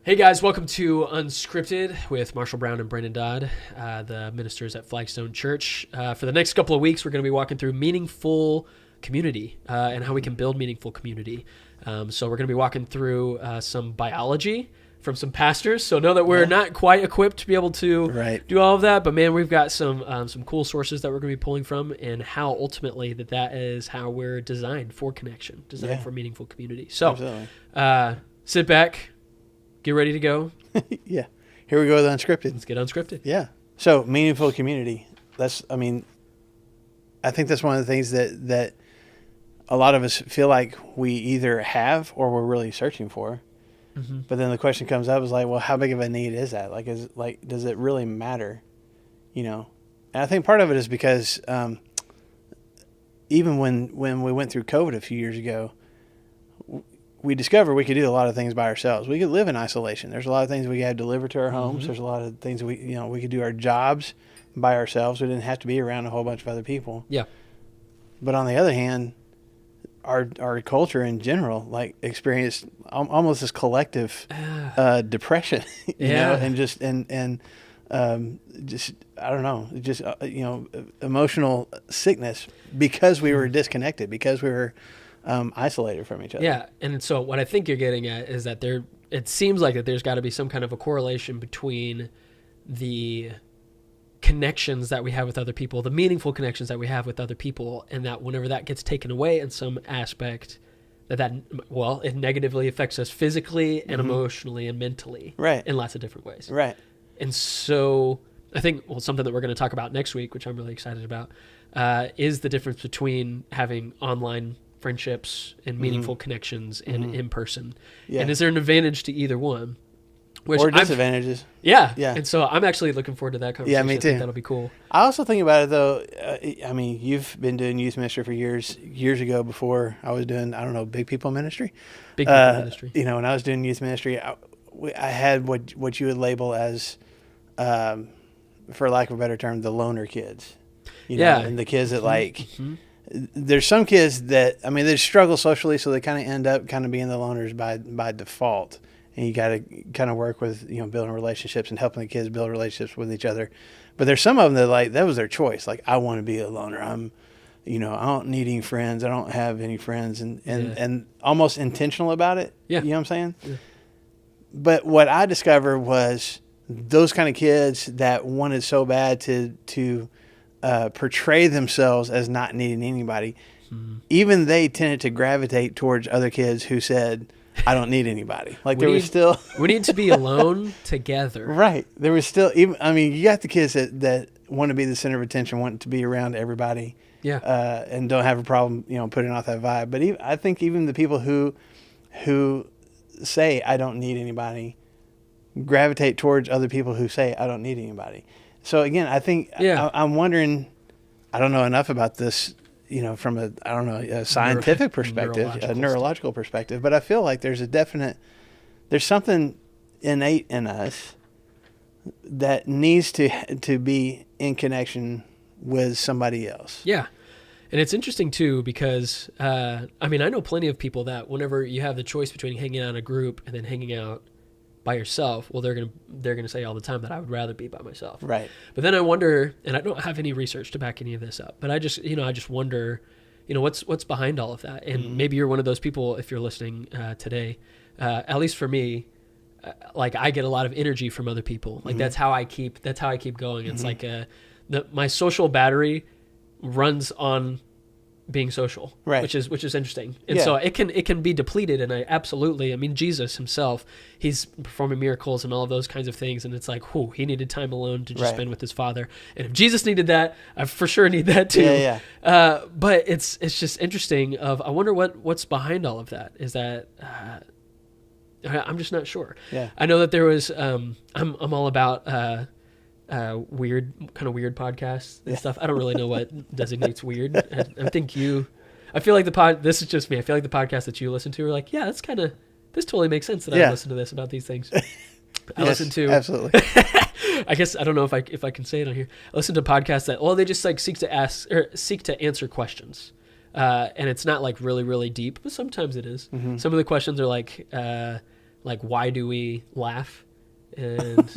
Hey guys, welcome to Unscripted with Marshall Brown and Brandon Dodd, the ministers at Flagstone Church. For the next couple of weeks, we're going to be walking through meaningful community and how we can build meaningful community. So we're going to be walking through some biology from some pastors. So know that we're not quite equipped to be able to do all of that, but man, we've got some cool sources that we're going to be pulling from, and how ultimately that is how we're designed for connection, designed for meaningful community. So sit back. Get ready to go. Yeah. Here we go with Unscripted. Let's get Unscripted. Yeah. So, meaningful community. I think that's one of the things that a lot of us feel like we either have or we're really searching for. Mm-hmm. But then the question comes up is like, well, how big of a need is that? Does it really matter? You know? And I think part of it is because even when we went through COVID a few years ago, we discovered we could do a lot of things by ourselves. We could live in isolation. There's a lot of things we had delivered to our homes. Mm-hmm. There's a lot of things we could do our jobs by ourselves. We didn't have to be around a whole bunch of other people. Yeah. But on the other hand, our culture in general, experienced almost this collective depression, you know, and just I don't know, emotional sickness because we were disconnected, because we were isolated from each other. Yeah, and so what I think you're getting at is that it seems like that there's got to be some kind of a correlation between the connections that we have with other people, the meaningful connections that we have with other people, and that whenever that gets taken away in some aspect, it negatively affects us physically and emotionally and mentally, in lots of different ways. Right. And so I think something that we're going to talk about next week, which I'm really excited about, is the difference between having online friendships and meaningful connections and in person. Yeah. And is there an advantage to either one? Or disadvantages. Yeah. And so I'm actually looking forward to that conversation. Yeah, me too. I think that'll be cool. I also think about it though. You've been doing youth ministry for years ago before I was doing, big people ministry. Big people ministry. When I was doing youth ministry, I had what you would label as, for lack of a better term, the loner kids. And the kids that there's some kids that, they struggle socially, so they kind of end up kind of being the loners by default. And you got to kind of work with, building relationships and helping the kids build relationships with each other. But there's some of them that was their choice. I want to be a loner. I don't need any friends. I don't have any friends, and almost intentional about it. Yeah. You know what I'm saying? Yeah. But what I discovered was those kind of kids that wanted so bad to portray themselves as not needing anybody, even they tended to gravitate towards other kids who said, I don't need anybody. We need to be alone together. Right. There was still, you got the kids that want to be the center of attention, want to be around everybody. Yeah. And don't have a problem, putting off that vibe. But I think even the people who say, I don't need anybody, gravitate towards other people who say, I don't need anybody. So again, I think I'm wondering, I don't know enough about this, from a scientific perspective, a neurological perspective, but I feel like there's something innate in us that needs to be in connection with somebody else. Yeah. And it's interesting too, because, I know plenty of people that whenever you have the choice between hanging out in a group and then hanging out by yourself, they're gonna say all the time that I would rather be by myself. Right. But then I wonder, and I don't have any research to back any of this up, but I just wonder, what's behind all of that. And maybe you're one of those people, if you're listening today, at least for me, I get a lot of energy from other people. That's how I keep going. It's my social battery runs on being social, right? Which is interesting, and so it can be depleted. And Jesus himself, he's performing miracles and all of those kinds of things, and it's he needed time alone to just spend with his Father. And if Jesus needed that, I for sure need that too. But it's just interesting. I wonder what's behind all of that. Is that I'm just not sure. Yeah, I know that there was. I'm all about. Weird podcasts and stuff. I don't really know what designates weird. I feel like this is just me. I feel like the podcast that you listen to are this totally makes sense that I listen to this about these things. I listen to absolutely. I guess I don't know if I can say it on here. I listen to podcasts that they just seek to answer questions. And it's not really, really deep, but sometimes it is. Mm-hmm. Some of the questions are like why do we laugh, and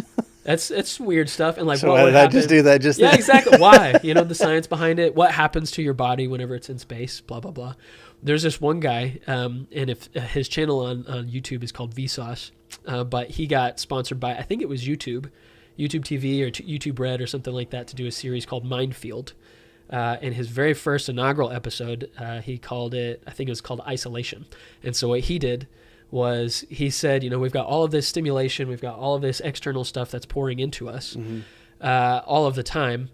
it's weird stuff. And like, so what why would did I happen? just do that? Just yeah, then? exactly. Why? The science behind it. What happens to your body whenever it's in space? Blah blah blah. There's this one guy, and if his channel on YouTube is called Vsauce, but he got sponsored by, I think it was YouTube TV or YouTube Red or something like that, to do a series called Minefield. In his very first inaugural episode, he called it, I think it was called Isolation. And so what he did was he said, we've got all of this stimulation, we've got all of this external stuff that's pouring into us all of the time.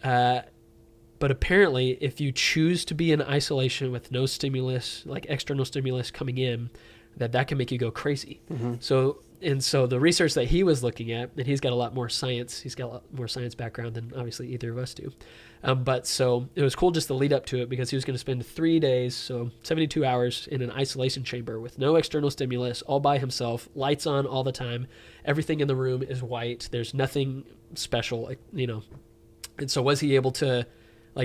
But apparently, if you choose to be in isolation with no stimulus, like external stimulus coming in, that can make you go crazy. So the research that he was looking at, and he's got a lot more science background than obviously either of us do. But so it was cool just to lead up to it, because he was going to spend 3 days, so 72 hours in an isolation chamber with no external stimulus, all by himself, lights on all the time. Everything in the room is white. There's nothing special, And so was he able to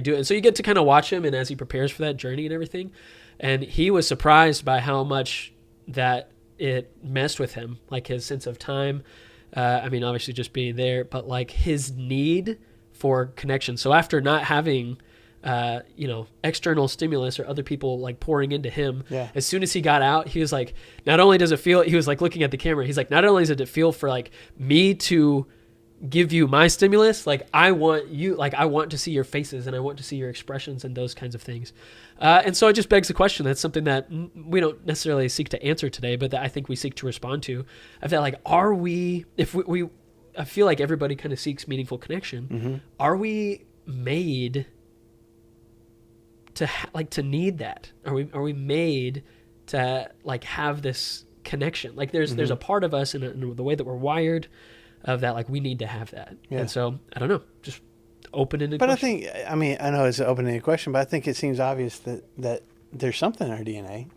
do it? And so you get to kind of watch him, and as he prepares for that journey and everything, and he was surprised by how much that it messed with him, like his sense of time. Obviously just being there, but like his need for connection. So after not having, external stimulus or other people like pouring into him, as soon as he got out, he was like, not only does it feel, he was like looking at the camera, he's like, not only does it feel for like me to give you my stimulus, like I want to see your faces, and I want to see your expressions and those kinds of things. And so it just begs the question. That's something that we don't necessarily seek to answer today, but that I think we seek to respond to. I feel like, I feel like everybody kind of seeks meaningful connection. Are we made to need that? Are we made to like have this connection? Like there's a part of us in the way that we're wired, of that, like we need to have that. And so I don't know, just open-ended question. I know it's an open-ended question, but I think it seems obvious that there's something in our DNA,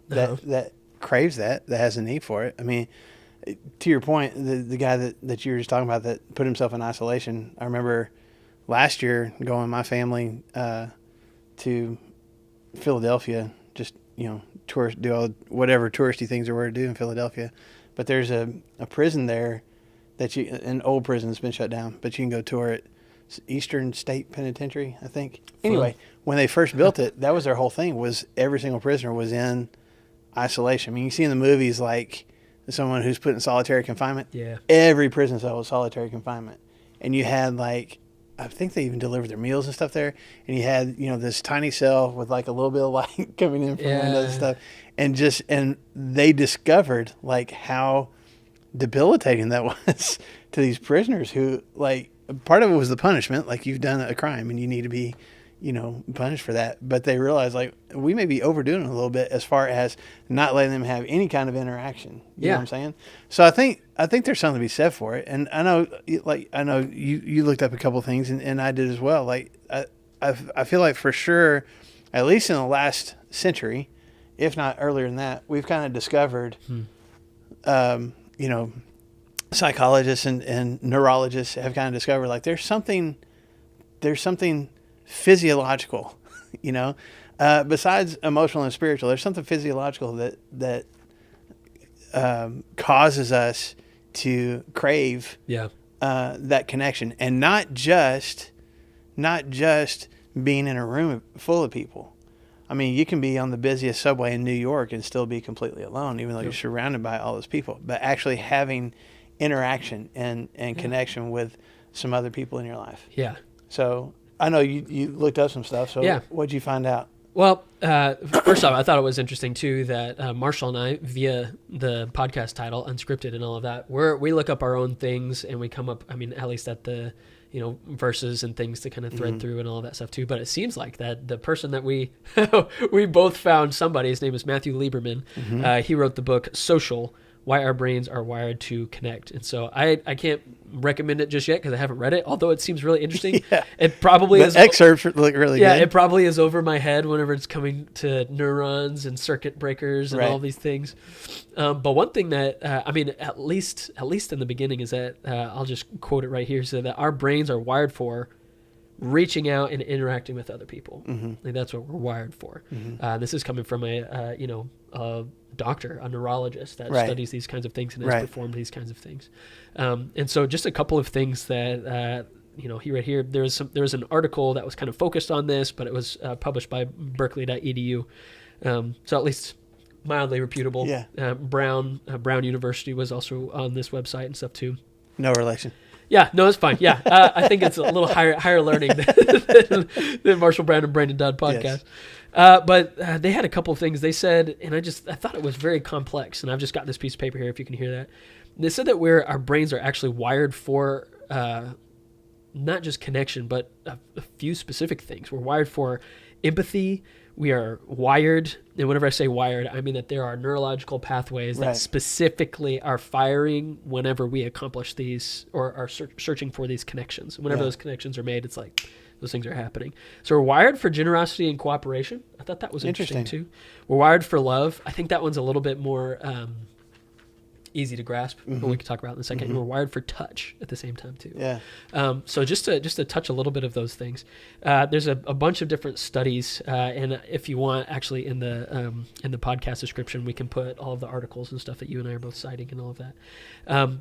that craves that has a need for it. I mean, to your point, the guy that you were just talking about that put himself in isolation, I remember last year going with my family to Philadelphia, just, tourist, do all whatever touristy things there were to do in Philadelphia. But there's a prison there an old prison that's been shut down, but you can go tour it. Eastern State Penitentiary, I think. Anyway, when they first built it, that was their whole thing, was every single prisoner was in isolation. I mean, you see in the movies like someone who's put in solitary confinement. Yeah. Every prison cell was solitary confinement. And you had like, I think they even delivered their meals and stuff there. And you had, this tiny cell with like a little bit of light coming in from windows and stuff. And they discovered like how debilitating that was to these prisoners who, like, part of it was the punishment, like you've done a crime and you need to be, punished for that. But they realized like we may be overdoing it a little bit as far as not letting them have any kind of interaction. You know what I'm saying? So I think there's something to be said for it. And I know you looked up a couple of things and I did as well. Like I feel like for sure, at least in the last century, if not earlier than that, we've kind of discovered, psychologists and neurologists have kind of discovered like there's something physiological, besides emotional and spiritual. There's something physiological that causes us to crave that connection, and not just being in a room full of people. I mean, you can be on the busiest subway in New York and still be completely alone, even though you're surrounded by all those people. But actually having interaction and connection with some other people in your life. Yeah. So I know you looked up some stuff. So what'd you find out? Well, first off, I thought it was interesting too that Marshall and I, via the podcast title Unscripted and all of that, we look up our own things and we come up. I mean, at least at the verses and things to kind of thread through and all of that stuff too. But it seems like that the person that we both found somebody. His name is Matthew Lieberman. He wrote the book Social: Why Our Brains Are Wired to Connect. And so I can't recommend it just yet because I haven't read it, although it seems really interesting. It probably is. Excerpts look really good. Yeah, it probably is over my head whenever it's coming to neurons and circuit breakers and all these things. But one thing that, at least in the beginning is that, I'll just quote it right here, so that our brains are wired for reaching out and interacting with other people. Like that's what we're wired for. This is coming from a a doctor, a neurologist that Right. studies these kinds of things and has Right. performed these kinds of things. And so just a couple of things that, right here, there's an article that was kind of focused on this, but it was published by berkeley.edu. So at least mildly reputable. Yeah. Brown University was also on this website and stuff too. No relation. Yeah, no, it's fine. Yeah, I think it's a little higher learning than Marshall Brown and Brandon Dodd podcast. Yes. But they had a couple of things they said, and I thought it was very complex. And I've just got this piece of paper here, if you can hear that. They said that our brains are actually wired for not just connection, but a few specific things. We're wired for empathy. We are wired, and whenever I say wired, I mean that there are neurological pathways that specifically are firing whenever we accomplish these or are searching for these connections. Whenever those connections are made, it's like those things are happening. So we're wired for generosity and cooperation. I thought that was interesting too. We're wired for love. I think that one's a little bit more easy to grasp, but we can talk about it in a second. And we're wired for touch at the same time too. Yeah. So just to touch a little bit of those things, there's a bunch of different studies, and if you want, actually in the podcast description, we can put all of the articles and stuff that you and I are both citing and all of that.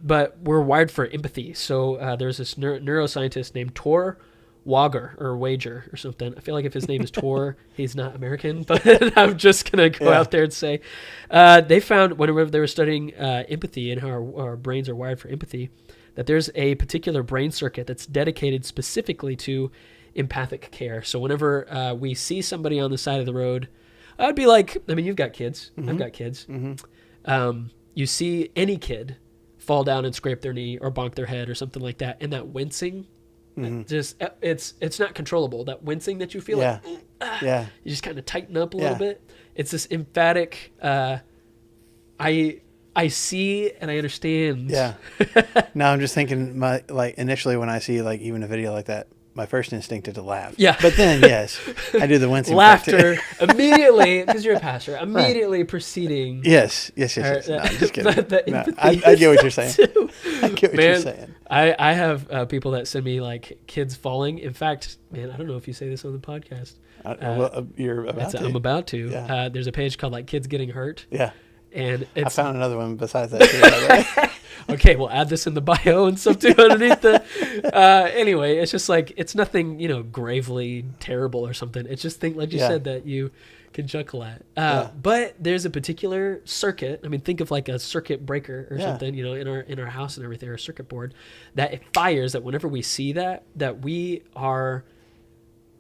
But we're wired for empathy. So there's this neuroscientist named Tor Wager or something. I feel like if his name is Tor, he's not American, but I'm just going to go out there and say, they found whenever they were studying empathy and how our brains are wired for empathy, that there's a particular brain circuit that's dedicated specifically to empathic care. So whenever we see somebody on the side of the road, I'd be like, you've got kids. I've got kids. You see any kid fall down and scrape their knee or bonk their head or something like that, and that wincing, just it's not controllable. That wincing that you feel, you just kind of tighten up a little bit. It's this emphatic. I see and I understand. Yeah. Now I'm just thinking, initially when I see even a video like that, my first instinct is to laugh. Yeah. But then yes, I do the wincing. Laughter immediately, because you're a pastor. Immediately preceding. Yes. No, I'm just kidding. I get what you're saying. I get what you're saying. I have people that send me kids falling. In fact, man, I don't know if you say this on the podcast. You're about to. I'm about to. Yeah. There's a page called Kids Getting Hurt. Yeah. And I found another one besides that too. Okay, we'll add this in the bio and stuff too underneath the. Anyway, it's just it's nothing gravely terrible or something. It's just like you said, that you can chuckle at. But there's a particular circuit. Think of a circuit breaker or something. In our house and everything, or a circuit board that it fires. That whenever we see that we are.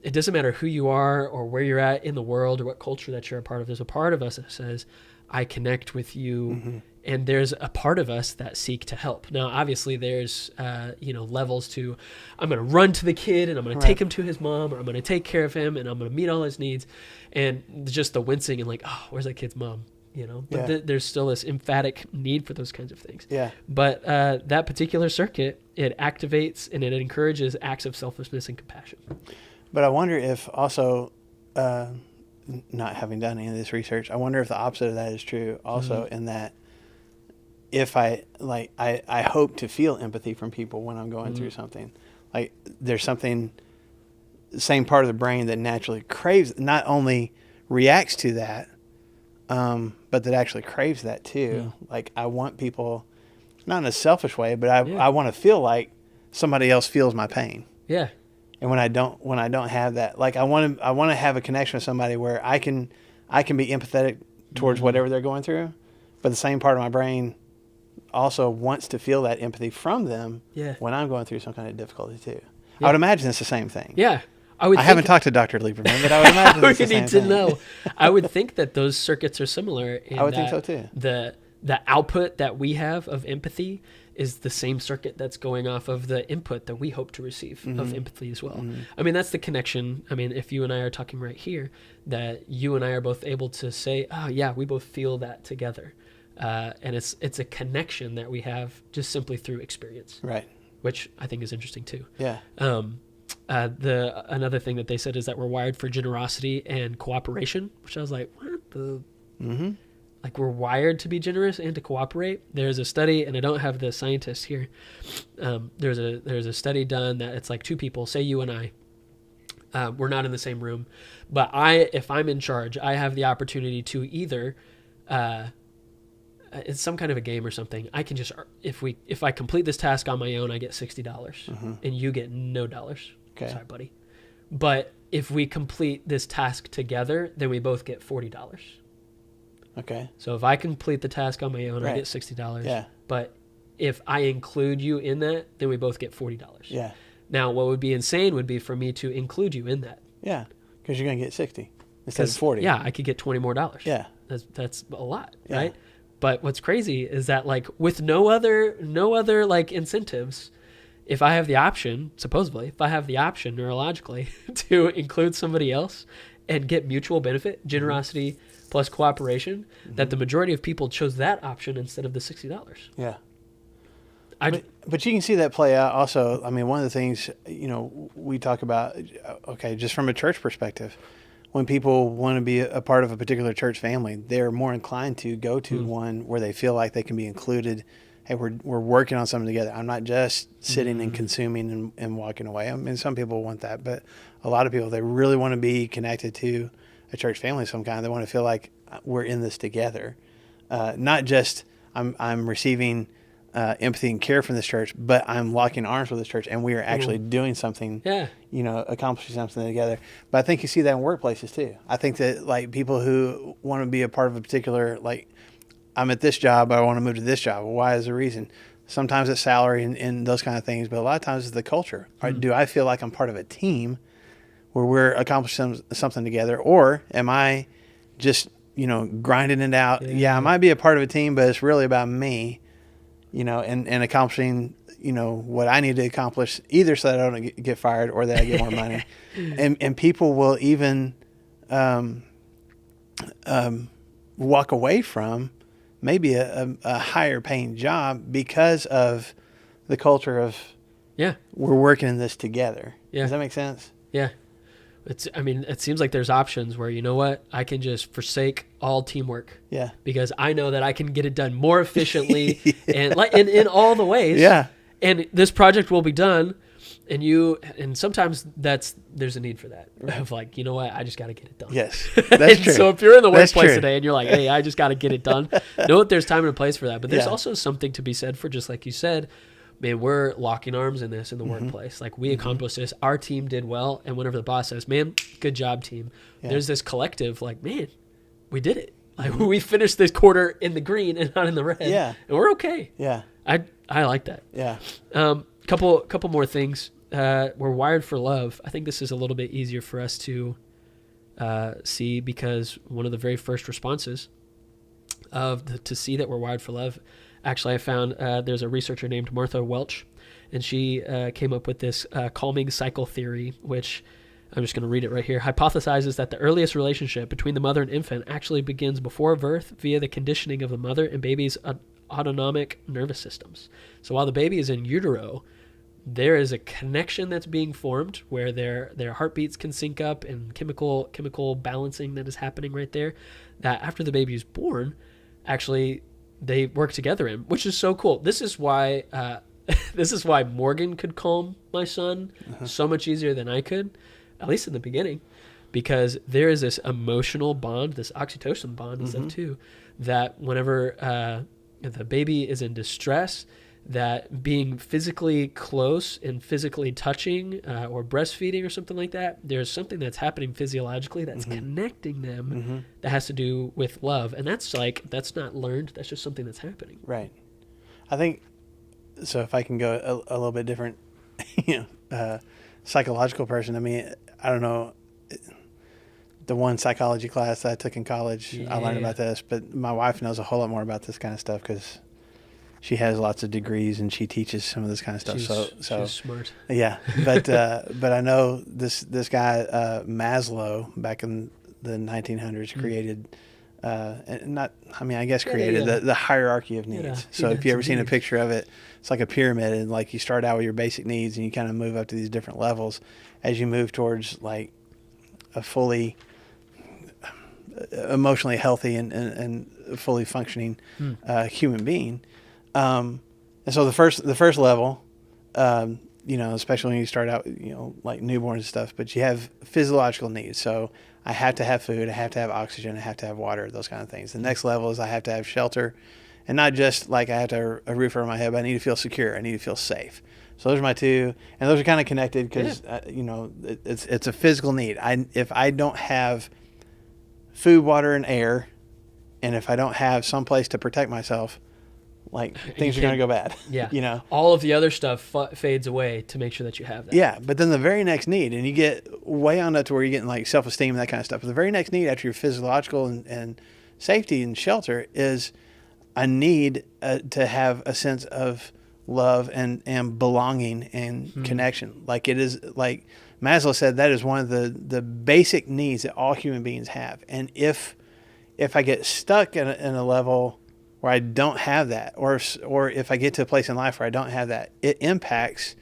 It doesn't matter who you are or where you're at in the world or what culture that you're a part of. There's a part of us that says, I connect with you, and there's a part of us that seek to help. Now, obviously, there's levels to. I'm going to run to the kid, and I'm going to take him to his mom, or I'm going to take care of him, and I'm going to meet all his needs, and just the wincing and where's that kid's mom? But there's still this emphatic need for those kinds of things. Yeah. But that particular circuit, it activates and it encourages acts of selflessness and compassion. But I wonder if also. Not having done any of this research, I wonder if the opposite of that is true also, in that if I hope to feel empathy from people when I'm going through something, there's something, same part of the brain that naturally craves, not only reacts to that, but that actually craves that too. I want people, not in a selfish way, but I want to feel like somebody else feels my pain. Yeah. And when I don't have that, I want to have a connection with somebody where I can be empathetic towards whatever they're going through, but the same part of my brain also wants to feel that empathy from them when I'm going through some kind of difficulty too. I would imagine it's the same thing. Yeah. I haven't talked to Dr. Lieberman, but I would imagine it's the same thing. We need to know. I would think that those circuits are similar. I would think so too. The output that we have of empathy is the same circuit that's going off of the input that we hope to receive of empathy as well. That's the connection. If you and I are talking right here, that you and I are both able to say, oh yeah, we both feel that together. And it's a connection that we have just simply through experience. Right. Like I think is interesting too. Yeah. Another thing that they said is that we're wired for generosity and cooperation, which I was like, what the? We're wired to be generous and to cooperate. There's a study, and I don't have the scientists here. There's a study done that it's two people, say you and I. We're not in the same room, but if I'm in charge, I have the opportunity to either it's some kind of a game or something. I can just, if I complete this task on my own, I get $60 and you get no dollars. Okay. Sorry, buddy. But if we complete this task together, then we both get $40. Okay. So if I complete the task on my own, Right. I get $60. Yeah. But if I include you in that, then we both get $40. Yeah. Now, what would be insane would be for me to include you in that. Yeah. Because you're going to get 60 instead of 40. Yeah, I could get 20 more dollars. Yeah. That's a lot, Yeah. right? But what's crazy is that, like, with no other like incentives, if I have the option, supposedly, if I have the option neurologically to include somebody else and get mutual benefit, generosity plus cooperation, that the majority of people chose that option instead of the $60. Yeah. But you can see that play out also. I mean, one of the things, we talk about, okay, just from a church perspective, when people want to be a part of a particular church family, they're more inclined to go to one where they feel like they can be included. Hey, we're working on something together. I'm not just sitting and consuming and walking away. I mean, some people want that, but a lot of people, they really want to be connected to a church family of some kind. They want to feel like we're in this together. Not just I'm receiving empathy and care from this church, but I'm locking arms with this church, and we are actually doing something, accomplishing something together. But I think you see that in workplaces too. I think that, like, people who want to be a part of a particular, like, I'm at this job, but I want to move to this job. Well, why is the reason? Sometimes it's salary and those kind of things, but a lot of times it's the culture. Do I feel like I'm part of a team where we're accomplishing something together, or am I just, grinding it out? Yeah, I might be a part of a team, but it's really about me, and accomplishing, what I need to accomplish, either so that I don't get fired or that I get more money. And people will even walk away from maybe a higher paying job because of the culture of, we're working in this together. Yeah. Does that make sense? Yeah. It seems like there's options where, you know what, I can just forsake all teamwork. Yeah. Because I know that I can get it done more efficiently and in all the ways. Yeah. And this project will be done. And sometimes there's a need for that. Right. Of like, you know what, I just got to get it done. Yes. That's true. So if you're in the workplace today and you're like, hey, I just got to get it done, know that there's time and a place for that. But there's also something to be said for, just like you said, man, we're locking arms in this in the workplace. Like, we accomplished this. Our team did well. And whenever the boss says, man, good job, team, there's this collective, like, man, we did it. Like, we finished this quarter in the green and not in the red. Yeah. And we're okay. Yeah. I like that. Yeah. Couple more things. We're wired for love. I think this is a little bit easier for us to see, because one of the very first responses to see that we're wired for love, actually, I found there's a researcher named Martha Welch, and she came up with this calming cycle theory, which I'm just going to read it right here. Hypothesizes that the earliest relationship between the mother and infant actually begins before birth via the conditioning of the mother and baby's autonomic nervous systems. So while the baby is in utero, there is a connection that's being formed where their heartbeats can sync up, and chemical balancing that is happening right there, that after the baby is born, actually they work together in, which is so cool. This is why Morgan could calm my son so much easier than I could, at least in the beginning, because there is this emotional bond, this oxytocin bond and stuff too, that whenever the baby is in distress, that being physically close and physically touching or breastfeeding or something like that, there's something that's happening physiologically that's connecting them that has to do with love. And that's not learned. That's just something that's happening. Right. I think, so if I can go a little bit different, psychological person, I mean, I don't know, the one psychology class that I took in college, I learned about this, but my wife knows a whole lot more about this kind of stuff because she has lots of degrees and she teaches some of this kind of stuff. She's smart. Yeah. But I know this guy, Maslow, back in the 1900s created, created the hierarchy of needs. Yeah. So if you ever seen a picture of it, it's like a pyramid, and like you start out with your basic needs and you kind of move up to these different levels as you move towards like a fully emotionally healthy and fully functioning human being. And so the first level, especially when you start out, like newborns and stuff, but you have physiological needs. So I have to have food, I have to have oxygen, I have to have water, those kind of things. The next level is I have to have shelter, and not just like I have to have a roof over my head, but I need to feel secure. I need to feel safe. So those are my two, and those are kind of connected because it's a physical need. If I don't have food, water, and air, and if I don't have some place to protect myself, like things are going to go bad. Yeah. All of the other stuff fades away to make sure that you have that. Yeah. But then the very next need, and you get way on up to where you're getting like self-esteem and that kind of stuff. But the very next need after your physiological and safety and shelter is I need to have a sense of love and belonging and connection. Like it is, like Maslow said, that is one of the basic needs that all human beings have. And if I get stuck in a level where I don't have that, or if I get to a place in life where I don't have that, it impacts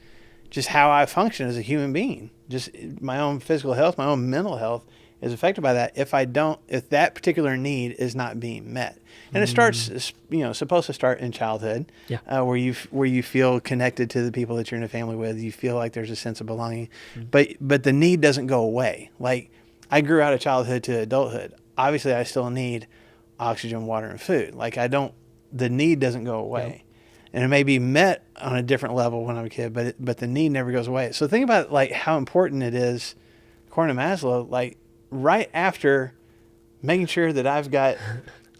just how I function as a human being. Just my own physical health, my own mental health is affected by that if that particular need is not being met. And it starts, supposed to start in childhood, where you feel connected to the people that you're in a family with. You feel like there's a sense of belonging, but the need doesn't go away. Like I grew out of childhood to adulthood. Obviously, I still need oxygen, water, and food. Like the need doesn't go away, and it may be met on a different level when I'm a kid, but the need never goes away. So think about like how important it is, according to Maslow, like right after making sure that I've got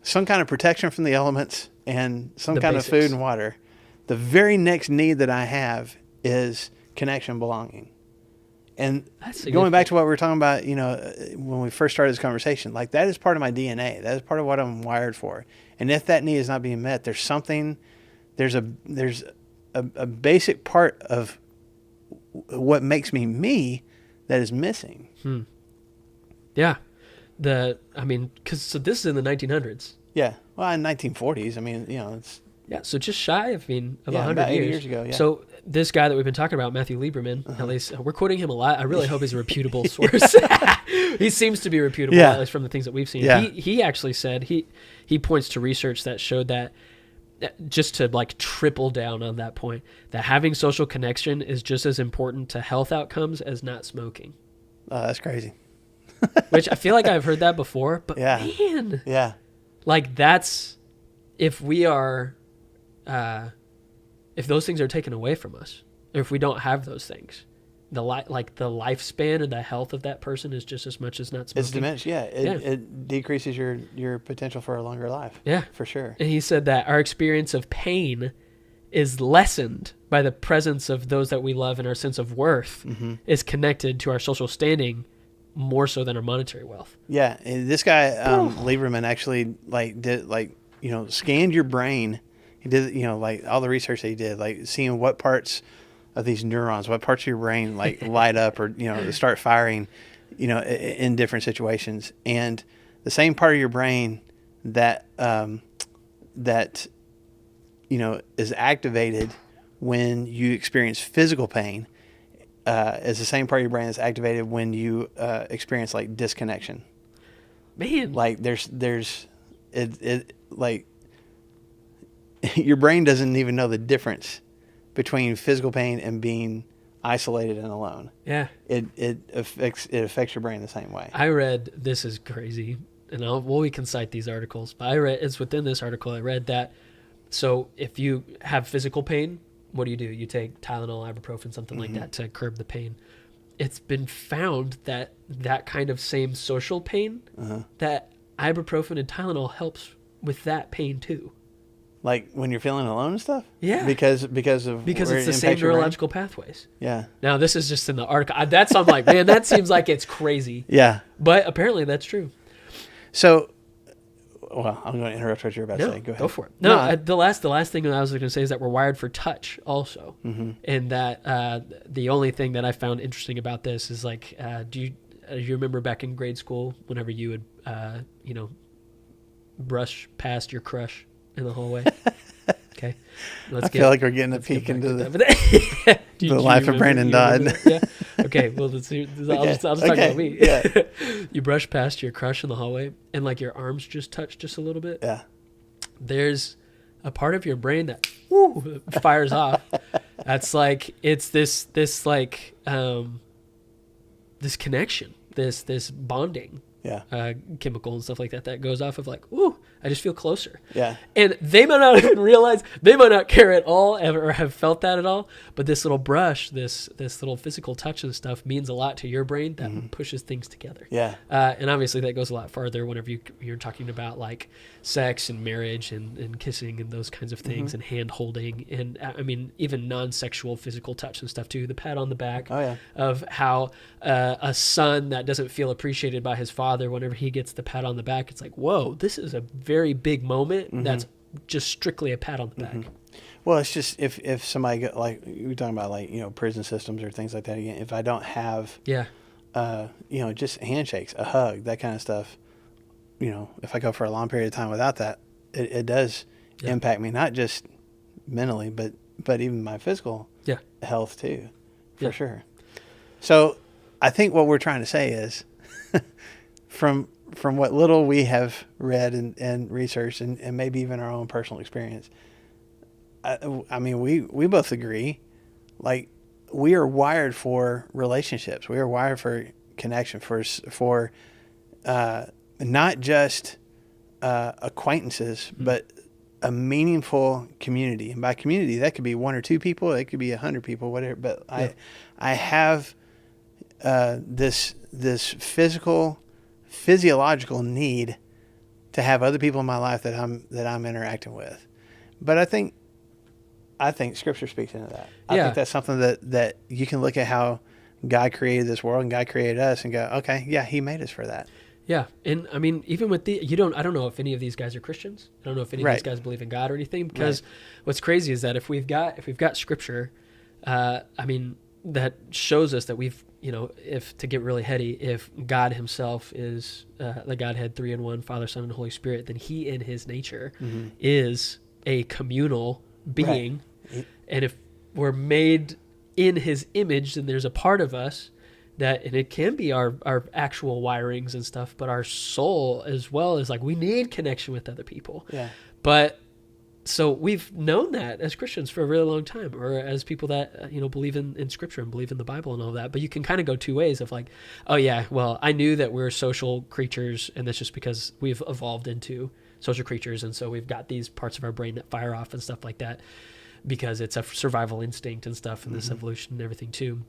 some kind of protection from the elements and some kind of food and water, the very next need that I have is connection, belonging. And going back to what we were talking about, when we first started this conversation, like that is part of my DNA. That is part of what I'm wired for. And if that need is not being met, there's a basic part of what makes me that is missing. Yeah. So this is in the 1900s. Yeah. Well, in 1940s, I mean, it's... Yeah, so just shy of 100 about 80 years. Years ago, yeah. So this guy that we've been talking about, Matthew Lieberman, at least we're quoting him a lot. I really hope he's a reputable source. He seems to be reputable, at least from the things that we've seen. Yeah. He actually said, he points to research that showed that, just to like triple down on that point, that having social connection is just as important to health outcomes as not smoking. That's crazy. Which I feel like I've heard that before, but man. Yeah. Like that's, if we are... if those things are taken away from us, or if we don't have those things, the lifespan and the health of that person is just as much as not smoking. It's diminished, It decreases your potential for a longer life. Yeah. For sure. And he said that our experience of pain is lessened by the presence of those that we love, and our sense of worth is connected to our social standing more so than our monetary wealth. Yeah. And this guy, Lieberman, actually scanned your brain. He did, like all the research that he did, like seeing what parts of these neurons, what parts of your brain like light up or, start firing, in different situations. And the same part of your brain that is activated when you experience physical pain is the same part of your brain that's activated when you experience like disconnection. Man. Like there's like, your brain doesn't even know the difference between physical pain and being isolated and alone. Yeah. It affects your brain the same way. I read, this is crazy, and we can cite these articles, but it's within this article I read that, so if you have physical pain, what do? You take Tylenol, ibuprofen, something like that to curb the pain. It's been found that kind of same social pain, that ibuprofen and Tylenol helps with that pain too. Like when you're feeling alone and stuff? Yeah. Because it's the same neurological pathways. Yeah. Now, this is just in the article. I'm like, man, that seems like it's crazy. Yeah. But apparently that's true. So, well, I'm going to interrupt what you're about to say. Go ahead. Go for it. No, the last thing that I was going to say is that we're wired for touch also. And that the only thing that I found interesting about this is like, do you remember back in grade school whenever you would, brush past your crush in the hallway? Okay. I feel like we're getting a peek into the life of Brandon Dodd. Yeah. Okay. Well, I'll just talk about me. Yeah. You brush past your crush in the hallway and like your arms just touch just a little bit. Yeah. There's a part of your brain that fires off. That's like, it's this connection, this bonding chemical and stuff like that goes off of like, ooh, I just feel closer. Yeah. And they might not even realize, they might not care at all or have felt that at all, but this little brush, this little physical touch and stuff means a lot to your brain that pushes things together. Yeah. And obviously that goes a lot farther whenever you're talking about like sex and marriage and kissing and those kinds of things and hand holding. And I mean, even non-sexual physical touch and stuff too. The pat on the back of how a son that doesn't feel appreciated by his father, whenever he gets the pat on the back, it's like, whoa, this is a very big moment. That's just strictly a pat on the back. Well, it's just if somebody got, like you're talking about, like, prison systems or things like that again, if I don't have just handshakes, a hug, that kind of stuff, if I go for a long period of time without that, it does impact me, not just mentally, but even my physical health too, for sure. So I think what we're trying to say is from what little we have read and researched and maybe even our own personal experience, I mean, we both agree, like, we are wired for relationships. We are wired for connection, for not just acquaintances, but a meaningful community. And by community, that could be 1 or 2 people, it could be 100 people, whatever. But I have this physiological need to have other people in my life that I'm interacting with. But I think Scripture speaks into that. I think that's something that you can look at how God created this world and God created us and go, okay, yeah, He made us for that. Yeah, and I mean, even with I don't know if any of these guys are Christians. I don't know if any of these guys believe in God or anything. Because what's crazy is that if we've got Scripture, I mean, that shows us that we've, if to get really heady, if God Himself is the Godhead 3 in 1, Father, Son, and Holy Spirit, then He in His nature is a communal being. Right. And if we're made in His image, then there's a part of us that, and it can be our actual wirings and stuff, but our soul as well is like, we need connection with other people. Yeah. But so we've known that as Christians for a really long time, or as people that, believe in Scripture and believe in the Bible and all that. But you can kind of go two ways of like, oh yeah, well, I knew that we're social creatures, and that's just because we've evolved into social creatures. And so we've got these parts of our brain that fire off and stuff like that, because it's a survival instinct and stuff, and this evolution and everything too.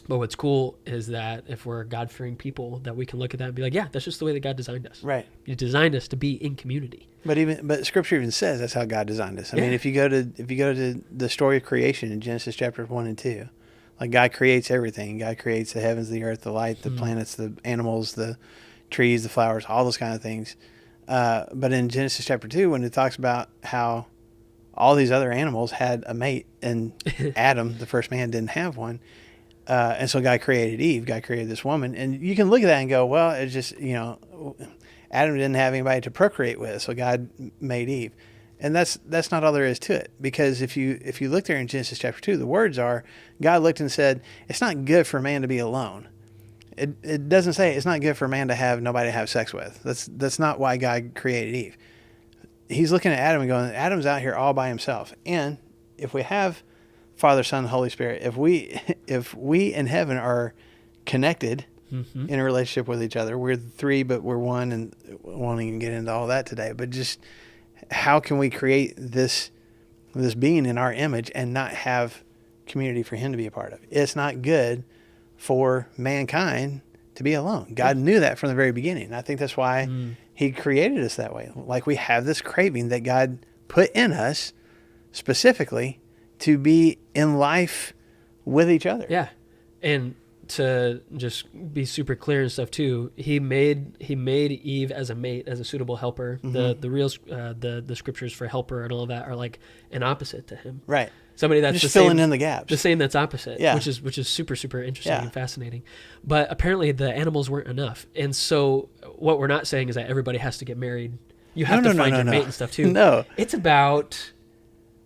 But what's cool is that if we're God-fearing people, that we can look at that and be like, yeah, that's just the way that God designed us. Right. He designed us to be in community. But Scripture even says that's how God designed us. I mean, if you go to the story of creation in Genesis chapters 1 and 2, like, God creates everything. God creates the heavens, the earth, the light, the planets, the animals, the trees, the flowers, all those kind of things. But in Genesis chapter 2, when it talks about how all these other animals had a mate, and Adam, the first man, didn't have one. And so God created Eve. God created this woman. And you can look at that and go, well, it's just, Adam didn't have anybody to procreate with, so God made Eve. And that's not all there is to it. Because if you look there in Genesis chapter 2, the words are, God looked and said, it's not good for man to be alone. It doesn't say it's not good for man to have nobody to have sex with. That's not why God created Eve. He's looking at Adam and going, Adam's out here all by himself. And if we have Father, Son, and Holy Spirit, if we in heaven are connected in a relationship with each other, we're three, but we're one, and we won't even get into all that today. But just how can we create this being in our image and not have community for Him to be a part of? It's not good for mankind to be alone. God knew that from the very beginning. I think that's why He created us that way. Like, we have this craving that God put in us specifically to be in life with each other. Yeah. And to just be super clear and stuff too, he made Eve as a mate, as a suitable helper. The real the scriptures for helper and all of that are like an opposite to him. Right. Somebody that's just filling in the gaps. The same that's opposite. Yeah. Which is super, super interesting and fascinating. But apparently the animals weren't enough. And so what we're not saying is that everybody has to get married. You have to find your mate and stuff too. No. It's about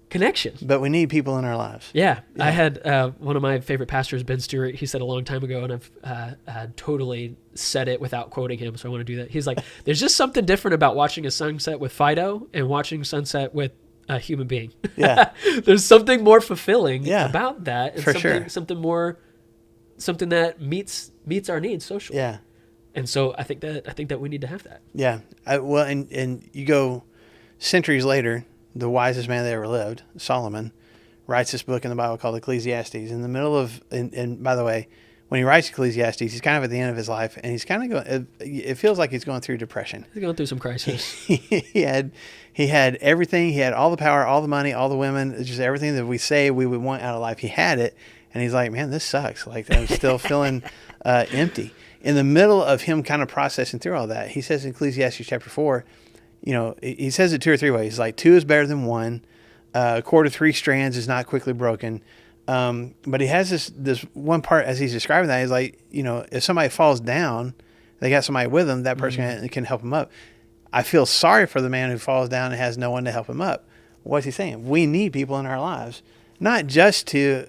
connection. But we need people in our lives. Yeah. I had one of my favorite pastors, Ben Stewart, he said a long time ago, and I've totally said it without quoting him, so I want to do that. He's like, there's just something different about watching a sunset with Fido and watching sunset with a human being. Yeah. There's something more fulfilling about that. And something that meets our needs socially. Yeah. And so I think that we need to have that. Yeah. Well, and you go centuries later, the wisest man that ever lived, Solomon, writes this book in the Bible called Ecclesiastes. In the middle of, and by the way, when he writes Ecclesiastes, he's kind of at the end of his life, and he's kind of going. It feels like he's going through depression. He's going through some crisis. He had everything. He had all the power, all the money, all the women, just everything that we say we would want out of life. He had it, and he's like, man, this sucks. Like, I'm still feeling empty. In the middle of him kind of processing through all that, he says in Ecclesiastes chapter 4, he says it 2 or 3 ways. Like, 2 is better than 1. A cord of 3 strands is not quickly broken. But he has this one part as he's describing that. He's like, if somebody falls down, they got somebody with them, that person can help them up. I feel sorry for the man who falls down and has no one to help him up. What's he saying? We need people in our lives, not just to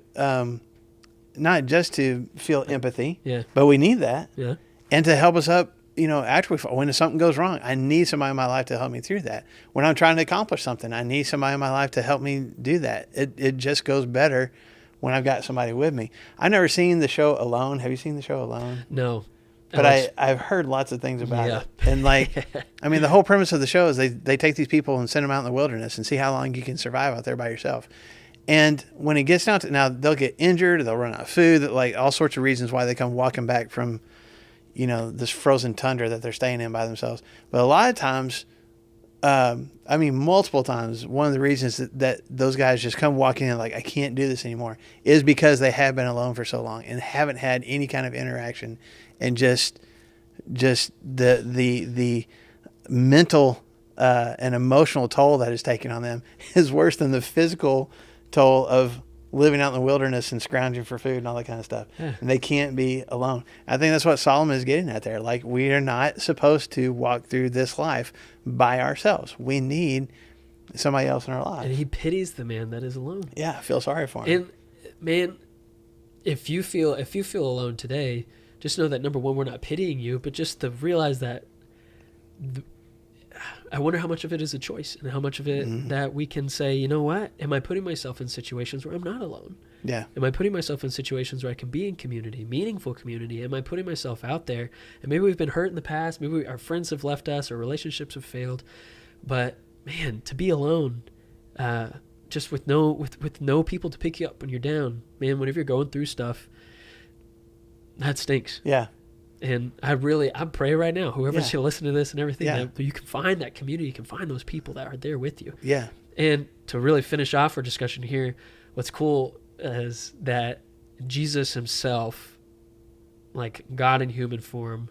feel empathy, but we need that, and to help us up. After when something goes wrong, I need somebody in my life to help me through that. When I'm trying to accomplish something, I need somebody in my life to help me do that. It just goes better when I've got somebody with me. I've never seen the show Alone. Have you seen the show Alone? No. But I've heard lots of things about it. And the whole premise of the show is they take these people and send them out in the wilderness and see how long you can survive out there by yourself. And when it gets down to, now they'll get injured, they'll run out of food, like all sorts of reasons why they come walking back from, this frozen tundra that they're staying in by themselves. But a lot of times, multiple times, one of the reasons that those guys just come walking in like, I can't do this anymore, is because they have been alone for so long and haven't had any kind of interaction, and just the mental and emotional toll that is taken on them is worse than the physical toll of living out in the wilderness and scrounging for food and all that kind of stuff. Yeah. And they can't be alone. I think that's what Solomon is getting at there. Like, we are not supposed to walk through this life by ourselves. We need somebody else in our lives. And he pities the man that is alone. Yeah, I feel sorry for him. And man, if you feel alone today, just know that, number one, we're not pitying you, but just to realize that I wonder how much of it is a choice, and how much of it that we can say, you know what? Am I putting myself in situations where I'm not alone? Yeah. Am I putting myself in situations where I can be in community, meaningful community? Am I putting myself out there? And maybe we've been hurt in the past. Maybe our friends have left us, or relationships have failed. But man, to be alone, just with no people to pick you up when you're down, man, whenever you're going through stuff, that stinks. Yeah. And I pray right now, whoever's going to listen to this and everything, that you can find that community, you can find those people that are there with you. Yeah. And to really finish off our discussion here, what's cool is that Jesus himself, like God in human form,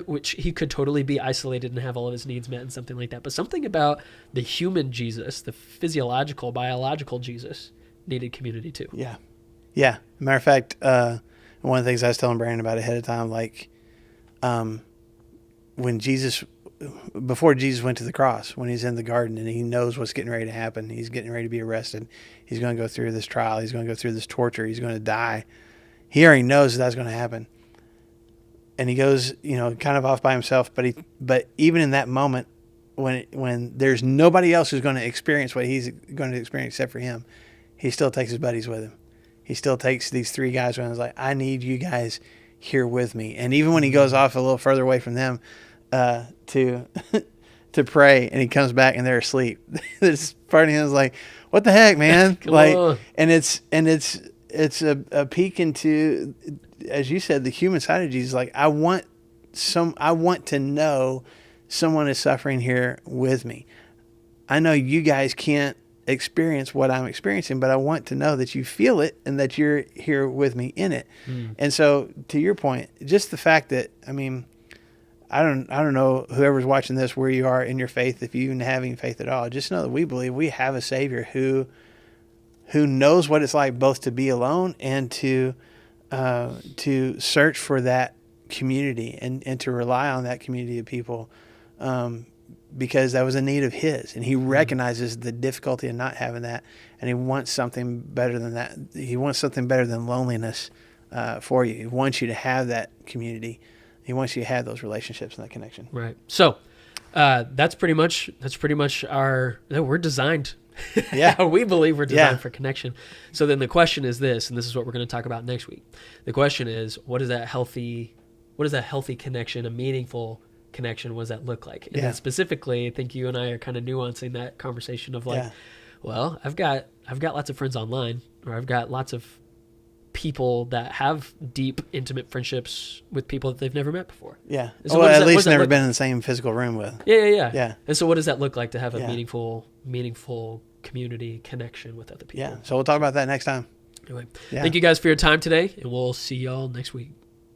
which he could totally be isolated and have all of his needs met and something like that. But something about the human Jesus, the physiological, biological Jesus, needed community too. Yeah. Yeah. Matter of fact, one of the things I was telling Brandon about ahead of time, like, before Jesus went to the cross, when he's in the garden and he knows what's getting ready to happen, he's getting ready to be arrested. He's going to go through this trial. He's going to go through this torture. He's going to die. He already knows that's going to happen. And he goes, kind of off by himself. But even in that moment, when there's nobody else who's going to experience what he's going to experience except for him, he still takes his buddies with him. He still takes these 3 guys and is like, I need you guys here with me. And even when he goes off a little further away from them to pray, and he comes back and they're asleep, this part of him is like, what the heck, man? And it's a peek into, as you said, the human side of Jesus. Like, I want to know someone is suffering here with me. I know you guys can't experience what I'm experiencing, but I want to know that you feel it and that you're here with me in it. And so, to your point, just the fact that, I don't know whoever's watching this where you are in your faith, if you even have any faith at all. Just know that we believe we have a Savior who knows what it's like both to be alone and to search for that community and to rely on that community of people. Because that was a need of his, and he recognizes the difficulty in not having that, and he wants something better than that. He wants something better than loneliness for you. He wants you to have that community. He wants you to have those relationships and that connection. Right. So that's pretty much we're designed. Yeah. We believe we're designed for connection. So then the question is this, and this is what we're going to talk about next week. The question is, what does that healthy what is a healthy connection, a meaningful connection? What does that look like? And then specifically, I think you and I are kind of nuancing that conversation of like, well, I've got lots of friends online, or I've got lots of people that have deep, intimate friendships with people that they've never met before. Yeah. So at least never been in the same physical room with. Yeah. And so what does that look like to have a meaningful community connection with other people? Yeah. So we'll talk about that next time. Anyway, thank you guys for your time today, and we'll see y'all next week.